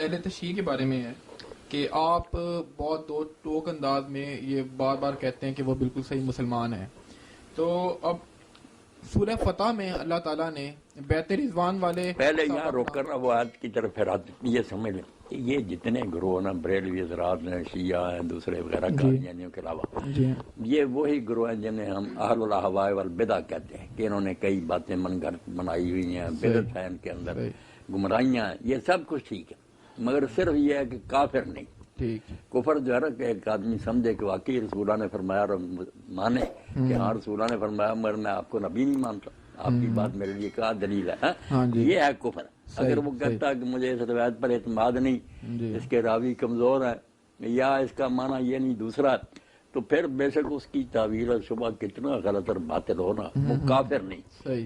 اہل تشیع کے بارے میں ہے کہ آپ بہت دو ٹوک انداز میں یہ بار بار کہتے ہیں کہ وہ بالکل صحیح مسلمان ہیں. تو اب سورہ فتح میں اللہ تعالیٰ نے بیت رضوان والے پہلے یہاں روک کر وہ آیت کی طرف پھر یہ سمجھ لیں کہ یہ جتنے گروہ نا بریلوی حضرات ہیں، شیعہ ہیں، دوسرے وغیرہ قادیانیوں کے علاوہ، یہ وہی گروہ ہیں جنہیں ہم اہل الاہواء والبدع کہتے ہیں کہ انہوں نے کئی باتیں من گھڑت بنائی ہوئی ہیں، بدعت ہے ان کے اندر، گمراہیاں ہیں. یہ سب کچھ ٹھیک ہے، مگر صرف یہ ہے کہ کافر نہیں. کفر جو ہے نا کہ ایک آدمی سمجھے کہ واقعی رسول اللہ نے فرمایا اور مانے کہ ہاں رسول اللہ نے فرمایا مگر میں آپ کو نبی نہیں مانتا، آپ کی بات میرے لیے کیا دلیل ہے، یہ ہے کفر. اگر وہ کہتا ہے کہ مجھے اس روایت پر اعتماد نہیں، اس کے راوی کمزور ہیں، یا اس کا معنی یہ نہیں دوسرا، تو پھر بے شک اس کی تعویل اور شبہ کتنا غلط اور باطل ہونا، وہ کافر نہیں.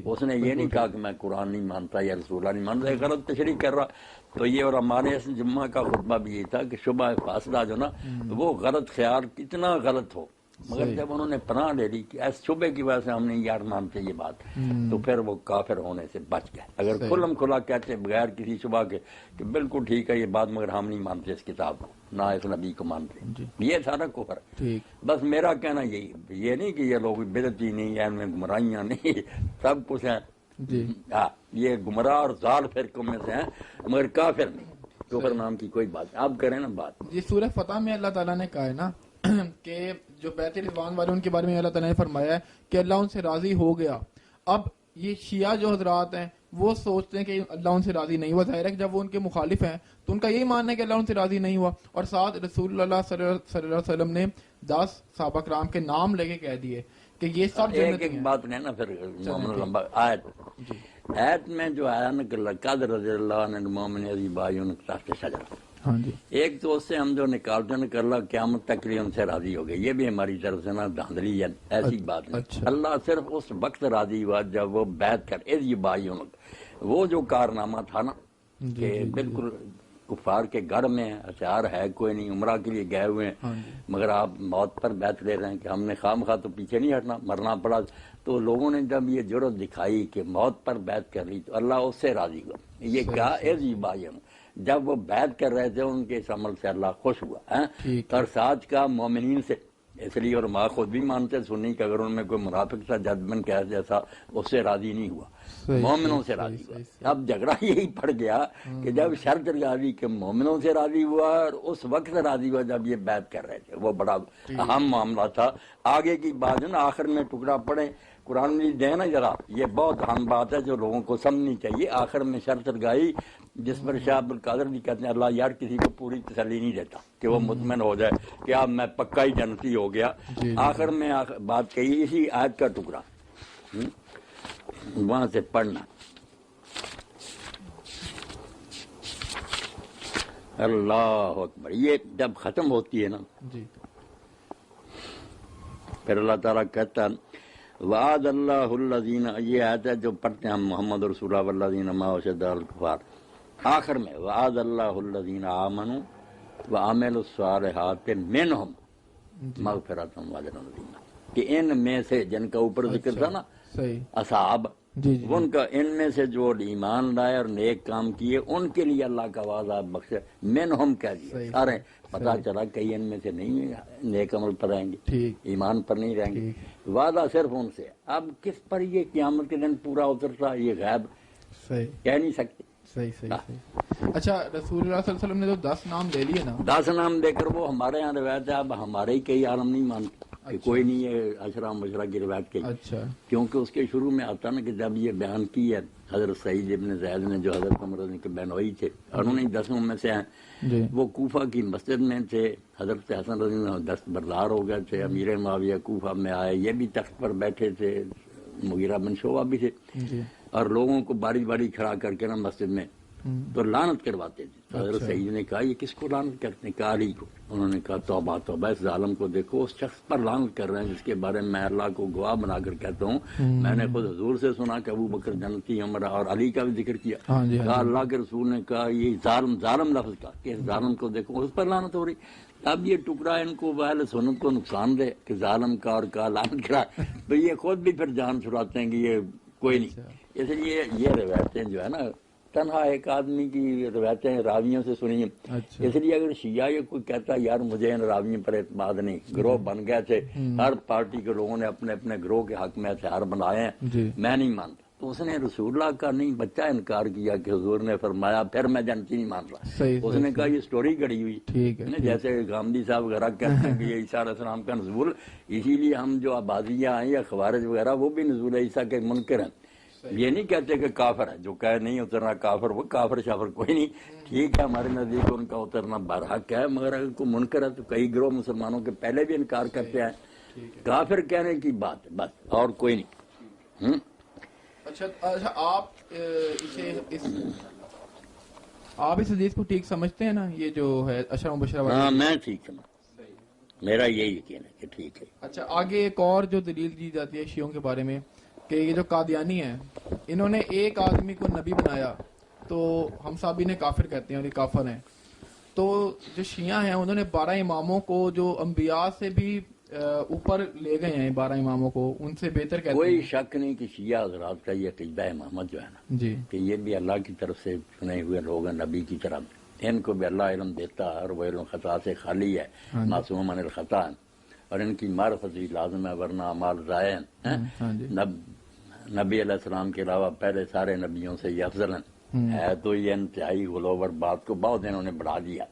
اس نے یہ نہیں کہا کہ میں قرآن نہیں مانتا یا رسول اللہ نہیں مانتا، غلط تشریح کر رہا. تو یہ اور ہمارے اس جمعہ کا خطبہ بھی یہ تھا کہ شبہ فاصلہ جو نا وہ غلط خیال کتنا غلط ہو، مگر جب انہوں نے پناہ لے لی کہ اس شبے کی وجہ سے ہم نہیں یار مانتے یہ بات، تو پھر وہ کافر ہونے سے بچ گئے. اگر کھلم کھلا کہتے بغیر کسی شبہ کے کہ بالکل ٹھیک ہے یہ بات مگر ہم نہیں مانتے اس کتاب کو، نہ اس نبی کو مانتے، یہ سارا کفر. بس میرا کہنا یہی، یہ نہیں کہ یہ لوگ بدعتی نہیں یا ان میں گمراہیاں نہیں، سب کچھ ہیں. یہ گمراہ اور ضال فرقوں میں سے ہیں مگر کافر نہیں. کفر نام کی کوئی بات. آپ کریں نا بات. یہ سورہ فتح میں اللہ تعالیٰ نے کہا ہے نا کہ جو بیت رضوان والے ان کے بارے میں اللہ تعالیٰ نے فرمایا ہے کہ اللہ ان سے راضی ہو گیا. اب یہ شیعہ جو حضرات ہیں وہ سوچتے ہیں کہ اللہ ان سے راضی نہیں ہوا. ظاہر ہے کہ جب وہ ان کے مخالف ہیں تو ان کا یہی ماننا ہے کہ اللہ ان سے راضی نہیں ہوا. اور ساتھ رسول اللہ صلی اللہ علیہ وسلم نے 10 صحابہ کرام کے نام لے کے کہہ دیے کہ یہ سب جنتی ہیں. ایک بات نہیں نا پھر لمبا آیت میں جو آیا نا کہ لقد رضی اللہ عنہ المؤمنین اذ یبایعونک تحت الشجرہ، ایک تو اس سے ہم جو نکالتے ہیں کہ اللہ قیامت تک لیے ان سے راضی ہو گئے، یہ بھی ہماری طرف سے نا دھاندلی ہے، ایسی بات نہیں. اللہ صرف اس وقت راضی ہوا جب وہ بیعت کر اذ یبایعونک، وہ جو کارنامہ تھا نا کہ بالکل کفار کے گھر میں ہتھیار ہے کوئی نہیں، عمرہ کے لیے گئے ہوئے ہیں، مگر آپ موت پر بیعت لے رہے ہیں کہ ہم نے خام خواہ تو پیچھے نہیں ہٹنا، مرنا پڑا. تو لوگوں نے جب یہ جرأت دکھائی کہ موت پر بیعت کر لی تو اللہ اس سے راضی ہوا. یہ کہا اذ یبایعونک، جب وہ بیعت کر رہے تھے ان کے اس عمل سے اللہ خوش ہوا. اور ساتھ کا مومنین سے، اس لیے اور ماں خود بھی مانتے سنی کہ اگر ان میں کوئی منافق تھا جدمن کہہ جیسا اس سے راضی نہیں ہوا، مومنوں سے راضی ہوا. اب جھگڑا یہی پڑ گیا کہ جب شرط لگا دی کہ مومنوں سے راضی ہوا اور اس وقت راضی ہوا جب یہ بیعت کر رہے تھے، وہ بڑا اہم معاملہ تھا. آگے کی بات ہے نا آخر میں ٹکڑا پڑے قرآن میں دیں نا ذرا، یہ بہت اہم بات ہے جو لوگوں کو سمجھنی چاہیے. آخر میں شرط لگائی جس پر شاہ عبد القادر بھی کہتے ہیں اللہ یار کسی کو پوری تسلی نہیں دیتا کہ وہ مطمئن ہو جائے کہ اب میں پکا ہی جنتی ہو گیا. آخر میں بات کہی اسی آیت کا ٹکڑا وہاں سے پڑھنا. اللہ اکبر. یہ جب ختم ہوتی ہے نا پھر اللہ تعالیٰ کہتا ہے وعد اللہ الذین، یہ آیت ہے جو پڑھتے ہیں ہم محمد رسول اللہ والذین معہ اشداء علی الکفار. آخر میں وعد اللہ الذین آمنوا وعملوا الصالحات منہم مغفرۃ واجر عظیم، کہ ان میں سے جن کا اوپر ذکر تھا نا اصحاب، ان کا ان میں سے جو ایمان لائے اور نیک کام کیے ان کے لیے اللہ کا وعدہ بخشے. منہم کہہ دیا سارے، پتہ چلا کئی ان میں سے نہیں نیک عمل پر رہیں گے، ایمان پر نہیں رہیں گے، وعدہ صرف ان سے. اب کس پر یہ قیامت کے دن پورا اترتا یہ غیب کہہ نہیں سکتے. اچھا رسول اللہ صلی اللہ علیہ وسلم نے جو 10 نام لے لیے نا، 10 نام دے کر وہ ہمارے یہاں روایت ہے. اب ہمارے ہی کئی عالم نہیں مانتے کہ کوئی نہیں ہے اشرا مشرا کی روایت کی، کیونکہ اس کے شروع میں آتا نا کہ جب یہ بیان کی ہے حضرت سعید ابن زید نے جو حضرت عمر کے بہنوئی تھے اور انہیں 10 میں سے ہیں، وہ کوفہ کی مسجد میں تھے. حضرت حسن رضی اللہ عنہ دستبردار ہو گئے تھے، امیر معاویہ کوفہ میں آئے، یہ بھی تخت پر بیٹھے تھے، مغیرہ بن شعبہ بھی تھے، اور لوگوں کو باری باری کھڑا کر کے نا مسجد میں تو لعنت کرواتے تھے. حضرت سعید نے کہا یہ کس کو لعنت کرتے ہیں؟ کہا علی کو. انہوں نے کہا توبہ توبہ، اس ظالم کو دیکھو، اس شخص پر لعنت کر رہے ہیں جس کے بارے میں اللہ کو گواہ بنا کر کہتا ہوں میں نے خود حضور سے سنا کہ ابو بکر جنتی، عمر اور علی کا بھی ذکر کیا. کہا اللہ کے رسول نے کہا یہ ظالم لفظ کا کہ اس ظالم کو دیکھو اس پر لعنت ہو رہی. اب یہ ٹکڑا ان کو اہل سنت کو نقصان دے کہ ظالم کا اور کا لعنت کرا، تو یہ خود بھی پھر جان چھڑاتے ہیں کہ یہ کوئی نہیں. اس لیے یہ روایتیں جو ہے نا تنہا ایک آدمی کی روایتیں راویوں سے سنی. اچھا اس لیے اگر شیعہ یہ کوئی کہتا یار مجھے ان راویوں پر اعتماد نہیں, گروہ بن گئے تھے, ہر پارٹی کے لوگوں نے اپنے اپنے گروہ کے حق میں ہتھیار بنائے ہیں, جی میں نہیں مانتا, تو اس نے رسول اللہ کا نہیں بچہ انکار کیا کہ حضور نے فرمایا پھر میں جنتی نہیں مان رہا. صحیح اس نے کہا یہ سٹوری گڑی ہوئی, ٹھیک ہے جیسے غامدی صاحب وغیرہ کہتے ہیں کہ یہ عیسیٰ علیہ السلام کا نزول, اسی لیے ہم جو آبادیاں ہیں یا خوارج وغیرہ وہ بھی نزول عیسیٰ کے منکر ہیں. یہ نہیں کہتے کہ کافر ہے, جو کہے نہیں اترنا کافر, وہ کافر شافر کوئی نہیں, ٹھیک ہے ہمارے نزدیک ان کا اترنا برحق ہے, مگر اگر کوئی منکر ہے تو کئی گروہ مسلمانوں کے پہلے بھی انکار کرتے ہیں. کافر کہنے کی بات بس, اور کوئی نہیں. اچھا آپ اس حدیث کو ٹھیک سمجھتے ہیں نا, یہ جو ہے عشرہ مبشرہ والا؟ ہاں میں ٹھیک سمجھتا, میرا یہی یقین ہے کہ ٹھیک ہے. اچھا آگے ایک اور جو دلیل دی جاتی ہے شیعوں کے بارے میں کہ یہ جو قادیانی ہیں انہوں نے ایک آدمی کو نبی بنایا تو ہم صحابی نے کافر کہتے ہیں اور یہ کافر ہیں. تو جو شیعہ ہیں انہوں نے 12 اماموں کو جو انبیاء سے بھی اوپر لے گئے ہیں, 12 اماموں کو ان سے بہتر کہتے ہیں. کوئی شک نہیں کہ شیعہ حضرات کا یہ عقیدہ امامت جو ہے نا, جی کہ یہ بھی اللہ کی طرف سے چنے ہوئے لوگ ہیں, نبی کی طرح, ان کو بھی اللہ علم دیتا ہے اور وہ علم خطا سے خالی ہے, معصوم عن الخطا, اور ان کی معرفت بھی لازم ہے ورنہ اعمال ضائع ہیں. نبی علیہ السلام کے علاوہ پہلے سارے نبیوں سے یہ افضل ہیں. ہے تو یہ انتہائی غلوور بات کو بہت انہوں نے بڑھا دیا,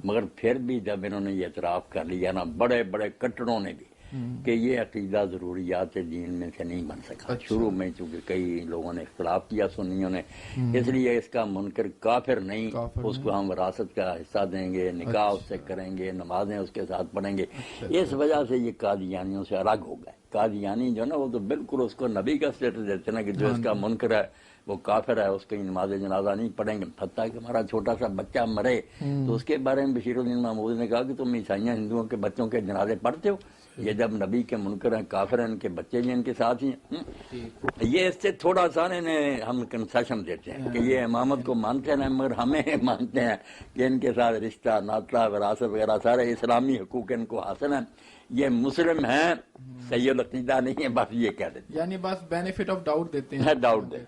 مگر پھر بھی جب انہوں نے یہ اعتراف کر لیا نا, بڑے بڑے کٹڑوں نے بھی, کہ یہ عقیدہ ضروریات دین میں سے نہیں بن سکا. شروع میں چونکہ کئی لوگوں نے اختلاف کیا سنیوں نے, اس لیے اس کا منکر کافر نہیں, اس کو ہم وراثت کا حصہ دیں گے, نکاح اس سے کریں گے, نمازیں اس کے ساتھ پڑھیں گے. اس وجہ سے یہ قادیانیوں سے الگ ہو گئے. قادیانی جو نا وہ تو بالکل اس کو نبی کا اسٹیٹس دیتے نا, کہ جو اس کا منکر ہے وہ کافر ہے, اس کی نماز جنازہ نہیں پڑھیں گے. حتیٰ کہ ہمارا چھوٹا سا بچہ مرے تو اس کے بارے میں بشیر الدین محمود نے کہا کہ تم عیسائیاں ہندوؤں کے بچوں کے جنازے پڑھتے ہو, یہ جب نبی کے منکر ہیں کافر ہیں, ان کے بچے بھی ان کے ساتھ ہی ہیں. یہ اس سے تھوڑا سا ہم کنسیشن دیتے ہیں کہ یہ امامت کو مانتے ہیں مگر ہمیں مانتے ہیں کہ ان کے ساتھ رشتہ ناطہ وراثت وغیرہ سارے اسلامی حقوق ان کو حاصل ہیں, یہ مسلم ہیں, صحیح العقیدہ نہیں ہے, بس یہ کہہ دیتے ہیں, یعنی بس بینیفٹ آف ڈاؤٹ دیتے ہیں, ڈاؤٹ دے.